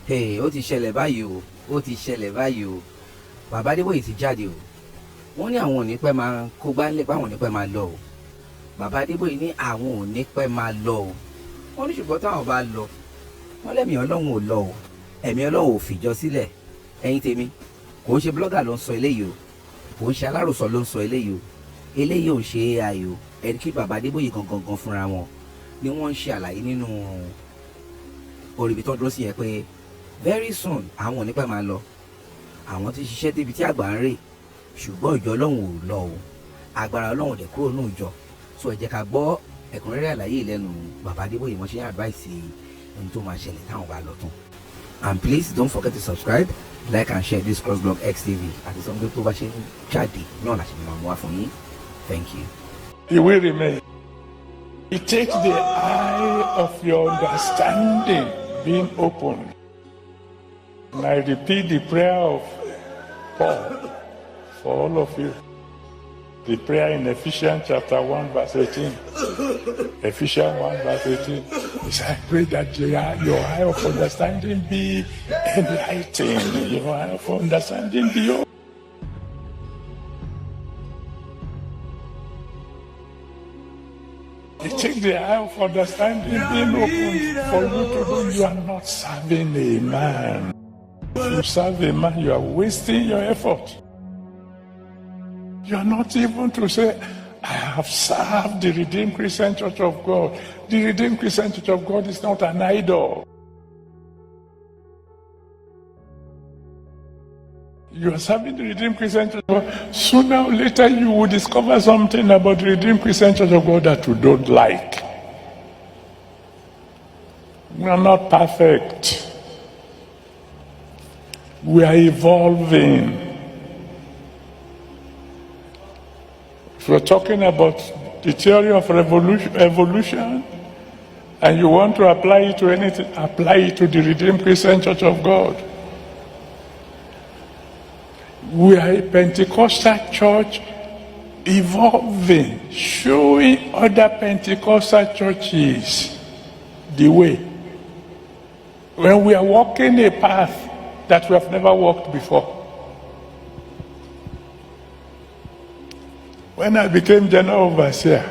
Hey, ó ti ṣẹlẹ̀ báyìí o, ó ti ṣẹlẹ̀ báyìí o. Bàbá Adeboye ti jáde o. Wọ́n ní àwọn ò ní pẹ́ máa kó gbálẹ̀ pé àwọn ò ní pẹ́ máa lọ o. Bàbá Adeboye ní àwọn ò ní pẹ́ máa lọ o. Wọ́n ní ṣùgbọ́n táwọn bá lọ, wọ́n lẹ́mìí Ọlọ́run ò lọ o. Ẹ̀mí Ọlọ́run ò fìjọ sílẹ̀. Ẹ̀yin tèmi, kò ń ṣe blogger ló ń sọ eléyìí o. Kò ń ṣe aláròsọ ló ń sọ eléyìí o. Eléyìí ò ṣe AI o. Ẹni kí Bàbá Adeboye gangan fúnra wọn ni wọ́n ń ṣe àlàyé nínú orí ibi tó dúró sí yẹn pé very soon àwọn ò ní pẹ́ máa lọ. Àwọn ti ṣiṣẹ́ débi tí àgbà ń rè, ṣùgbọ́n ìjọ Ọlọ́run ò lọ o. Agbára Ọlọ́run dẹ̀ kúrò nínú ìjọ. So ẹ jẹ́ ká gbọ́ ẹ̀kúnrẹ́rẹ́ àlàyé lẹ́nu Bàbá Adeboye wọ́n ṣe advice ohun tó máa ṣẹlẹ̀ táwọn bá lọ tán. And please don't forget to subscribe, like and share this CROSSBLOGXTV àti sọ́ńdé tó bá ṣe ń jáde náà láti máa mú wá fún yín. Thank you. He will remain. It takes the eye of your understanding being open. And I repeat the prayer of Paul for all of you. The prayer in Ephesians chapter 1 verse 18. Ephesians 1 verse 18. He said, I pray that your eye of understanding be enlightened. Your eye of understanding be open. It takes the eye of understanding being open for you to do. You are not serving a man. If you serve a man, you are wasting your effort. You are not even to say, I have served the Redeemed Christian Church of God. The Redeemed Christian Church of God is not an idol. You are serving the Redeemed Christian Church of God. Sooner or later you will discover something about the Redeemed Christian Church of God that you don't like. We are not perfect. We are evolving. If we're talking about the theory of evolution, and you want to apply it to anything, apply it to the Redeemed Christian Church of God. We are a Pentecostal church evolving, showing other Pentecostal churches the way. When we are walking a path that we have never walked before. When I became general overseer,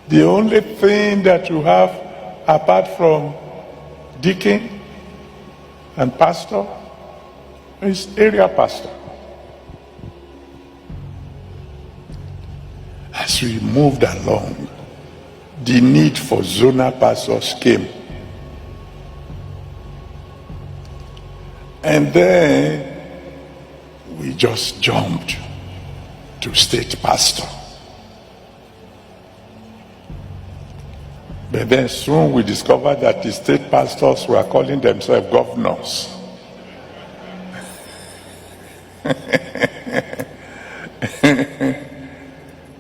the only thing that you have apart from deacon and pastor is area pastor. As we moved along, the need for zonal pastors came. And then we just jumped to state pastor. But then soon we discovered that the state pastors were calling themselves governors.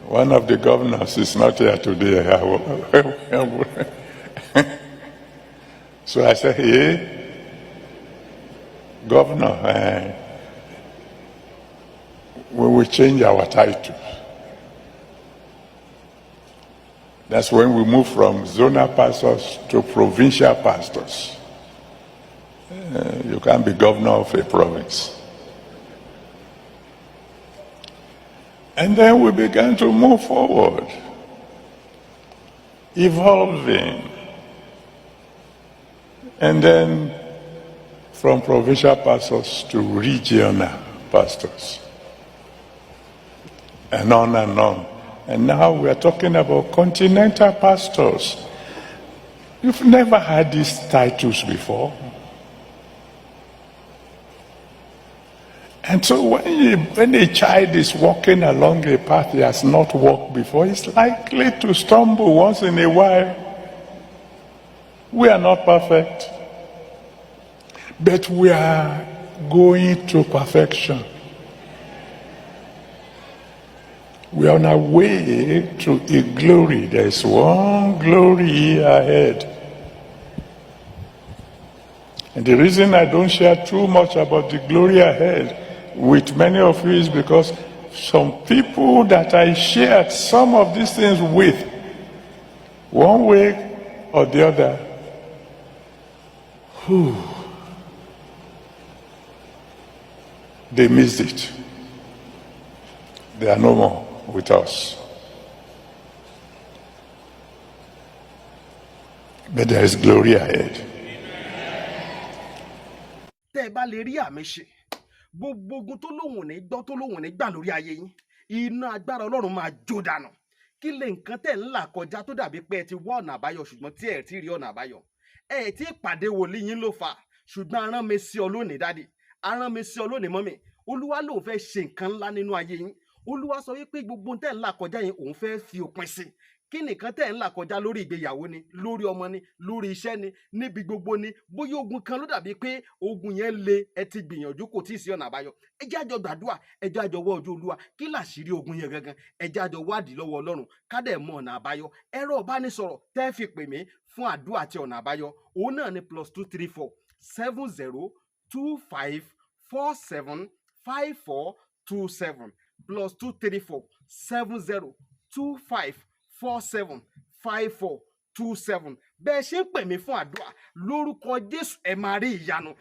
One of the governors is not here today. So I said, hey, governor, we will change our title. That's when we move from zonal pastors to provincial pastors. You can't be governor of a province. And then we began to move forward, evolving. And then from provincial pastors to regional pastors. And on and on. And now we are talking about continental pastors. You've never had these titles before. And so when a child is walking along a path he has not walked before, he's likely to stumble once in a while. We are not perfect, but we are going to perfection. We are on our way to a glory. There is one glory ahead. And the reason I don't share too much about the glory ahead with many of you is because some people that I shared some of these things with, one way or the other, They missed it. They are no more with us. But there is glory ahead. Tẹ́ bá lè rí àmì ṣe, gbogbo ogun tó lóhùn ní gbọ́ tó lóhùn ní gbà lórí ayé yín, iná agbára Ọlọ́run máa jó dànù. Kí lè nǹkan tẹ́ ń là kọjá tó dàbí pé ẹ ti wá ọ̀nà àbáyọ ṣùgbọ́n tí ẹ ti rí ọ̀nà àbáyọ. Ẹ ti pàdé wòlíì yín ló fà, ṣùgbọ́n arán mi sí ọ lónìí dádì, arán mi sí ọ lónìí mọ́mì. Olúwa lòun fẹ́ ṣe nǹkan ńlá nínú ayé yín. Olúwa sọ wípé gbogbo tẹ́ ń là kọjá yín òun fẹ́ fi òpin sí. Kí nìkan tẹ́ ń là kọjá lórí ìgbéyàwó ni, lórí ọmọ ni, lórí iṣẹ́ ni, níbi gbogbo ni, bóyá ogun kan ló dàbí pé ogun yẹn le, ẹ ti gbìyànjú kò tí ì sí ọ̀nà àbáyọ. Ẹ jẹ́ àjọ gbàdúrà, ẹ jẹ́ àjọ wá ojú Olúwa, kí làṣírí ogun yẹn gangan, ẹ jẹ́ àjọ wádìí lọ́wọ́ Ọlọ́run, ká dẹ̀ mọ ọ̀nà àbáyọ. Ẹ̀rọ ìbánisọ̀rọ̀ tẹ́ fi pè mí fún àdúrà àti ọ̀nà àbáyọ, òun náà ni +234 70 25 47 5427 +234 70 25 47 5427. Bẹ́ẹ̀ ṣe ń pè mí fún àdúrà lórúkọ Jésù ẹ máa rí ìyanu.